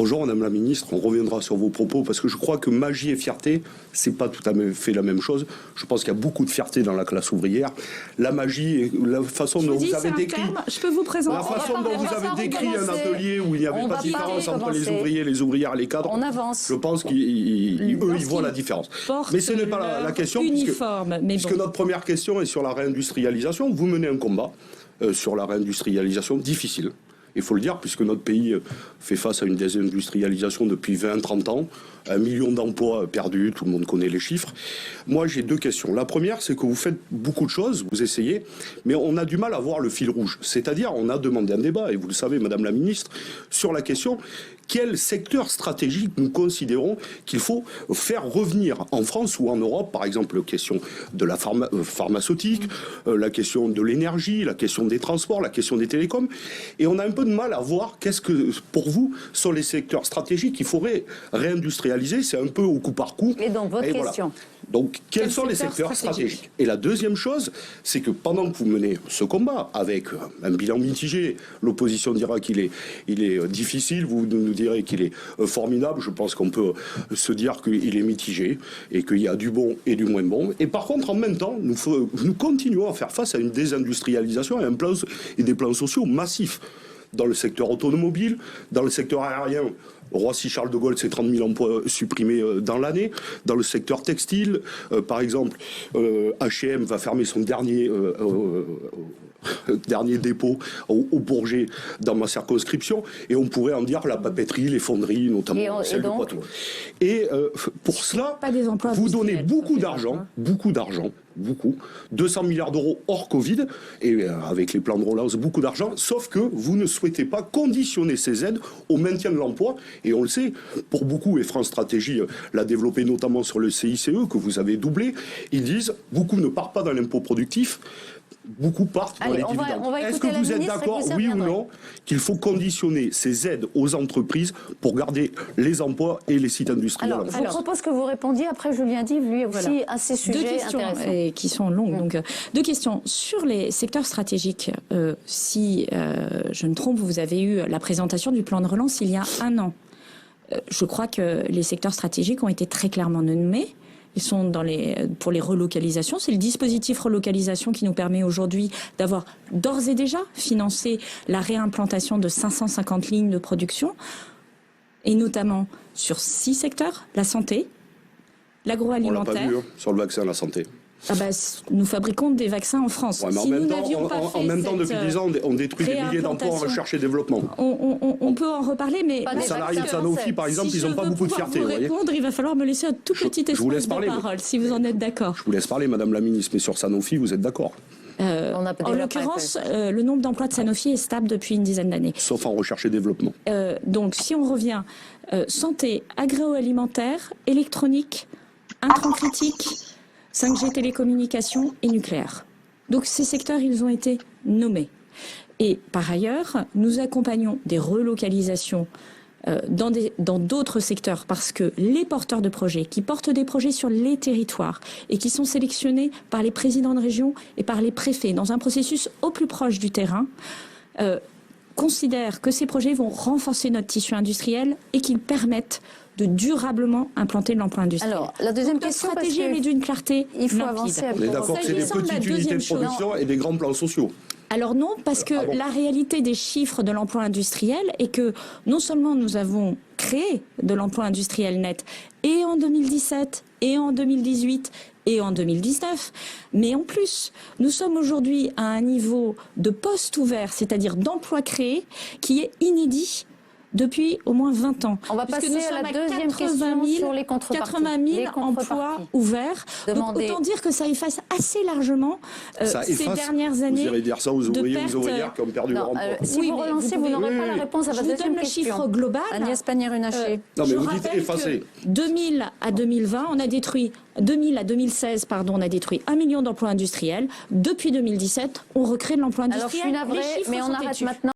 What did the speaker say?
Bonjour Madame la Ministre, on reviendra sur vos propos parce que je crois que magie et fierté, c'est pas tout à fait la même chose. Je pense qu'il y a beaucoup de fierté dans la classe ouvrière. La magie et la façon dont vous avez décrit... Je peux vous présenter... La façon dont vous avez décrit un atelier où il n'y avait pas de différence entre les ouvriers, les ouvrières et les cadres, je pense qu'eux, ils voient la différence. Mais ce n'est pas la question, puisque notre première question est sur la réindustrialisation. Vous menez un combat sur la réindustrialisation difficile. Il faut le dire, puisque notre pays fait face à une désindustrialisation depuis 20-30 ans, 1 million d'emplois perdus, tout le monde connaît les chiffres. Moi, j'ai deux questions. La première, c'est que vous faites beaucoup de choses, vous essayez, mais on a du mal à voir le fil rouge. C'est-à-dire, on a demandé un débat, et vous le savez, Madame la Ministre, sur la question quel secteur stratégique nous considérons qu'il faut faire revenir en France ou en Europe, par exemple, la question de la pharmaceutique, la question de l'énergie, la question des transports, la question des télécoms. Et on a un peu de mal à voir qu'est-ce que, pour vous, sont les secteurs stratégiques qu'il faudrait réindustrialiser. C'est un peu au coup par coup. Et donc, votre question. Donc, quels sont les secteurs stratégiques? Et la deuxième chose, c'est que pendant que vous menez ce combat, avec un bilan mitigé, l'opposition dira qu'il est difficile, vous nous direz qu'il est formidable. Je pense qu'on peut se dire qu'il est mitigé et qu'il y a du bon et du moins bon. Et par contre, en même temps, nous continuons à faire face à une désindustrialisation et des plans sociaux massifs dans le secteur automobile, dans le secteur aérien. Roissy-Charles de Gaulle, c'est 30 000 emplois supprimés dans l'année. Dans le secteur textile, par exemple, H&M va fermer son dernier dépôt au Bourget dans ma circonscription. Et on pourrait en dire la papeterie, les fonderies, notamment celle de Poitou. Et pour cela, vous donnez beaucoup d'argent, beaucoup, 200 milliards d'euros hors Covid, et avec les plans de relance, beaucoup d'argent, sauf que vous ne souhaitez pas conditionner ces aides au maintien de l'emploi. Et on le sait, pour beaucoup, et France Stratégie l'a développé notamment sur le CICE, que vous avez doublé, ils disent, beaucoup ne partent pas dans l'impôt productif, beaucoup partent dans les dividendes. Est-ce que vous êtes d'accord, oui ou non, qu'il faut conditionner ces aides aux entreprises pour garder les emplois et les sites industriels? Alors, je vous propose que vous répondiez. Après, Julien Dive, lui aussi, à ces sujets intéressants. Deux questions qui sont longues. Donc, deux questions. Sur les secteurs stratégiques, si je me trompe, vous avez eu la présentation du plan de relance il y a 1 an. Je crois que les secteurs stratégiques ont été très clairement nommés. Ils sont pour les relocalisations. C'est le dispositif relocalisation qui nous permet aujourd'hui d'avoir d'ores et déjà financé la réimplantation de 550 lignes de production, et notamment sur 6 secteurs: la santé, l'agroalimentaire. On l'a pas vu, sur le vaccin, la santé. Nous fabriquons des vaccins en France. Ouais, mais en même temps, depuis 10 ans, on détruit des milliers d'emplois en recherche et développement. On peut en reparler, mais... Les salariés de Sanofi, par exemple, ils n'ont pas beaucoup de fierté. Pour répondre, il va falloir me laisser un tout petit espace de parole, si vous en êtes d'accord. Je vous laisse parler, Madame la Ministre, mais sur Sanofi, vous êtes d'accord? En l'occurrence, le nombre d'emplois de Sanofi est stable depuis une dizaine d'années. Sauf en recherche et développement. Donc, si on revient, santé, agroalimentaire, électronique, intrants critiques, 5G télécommunications et nucléaire. Donc ces secteurs, ils ont été nommés. Et par ailleurs, nous accompagnons des relocalisations dans d'autres secteurs, parce que les porteurs de projets, qui portent des projets sur les territoires et qui sont sélectionnés par les présidents de région et par les préfets dans un processus au plus proche du terrain, considèrent que ces projets vont renforcer notre tissu industriel et qu'ils permettent de durablement implanter de l'emploi industriel. Alors, la deuxième question, la stratégie, elle est d'une clarté il faut limpide. avancer. On est d'accord que c'est des petites unités de production et des grands plans sociaux. Alors non, parce que la réalité des chiffres de l'emploi industriel est que non seulement nous avons créé de l'emploi industriel net, et en 2017, et en 2018, et en 2019, mais en plus, nous sommes aujourd'hui à un niveau de postes ouverts, c'est-à-dire d'emplois créés, qui est inédit depuis au moins 20 ans. On va passer à la deuxième question sur les contreparties. 80 000 emplois ouverts. Donc autant dire que ça efface assez largement ces dernières années. Vous irez dire ça aux ouvriers et aux ouvrières qui ont perdu leur emploi. Si vous relancez, vous n'aurez pas la réponse à votre deuxième question. Je vous donne le chiffre global. Agnès Pannier-Runacher. Non, mais vous dites effacer. 2000 à 2020, on a détruit 2000 à 2016, on a détruit 1 million d'emplois industriels. Depuis 2017, on recrée de l'emploi industriel. Alors je suis navrée, mais on arrête maintenant.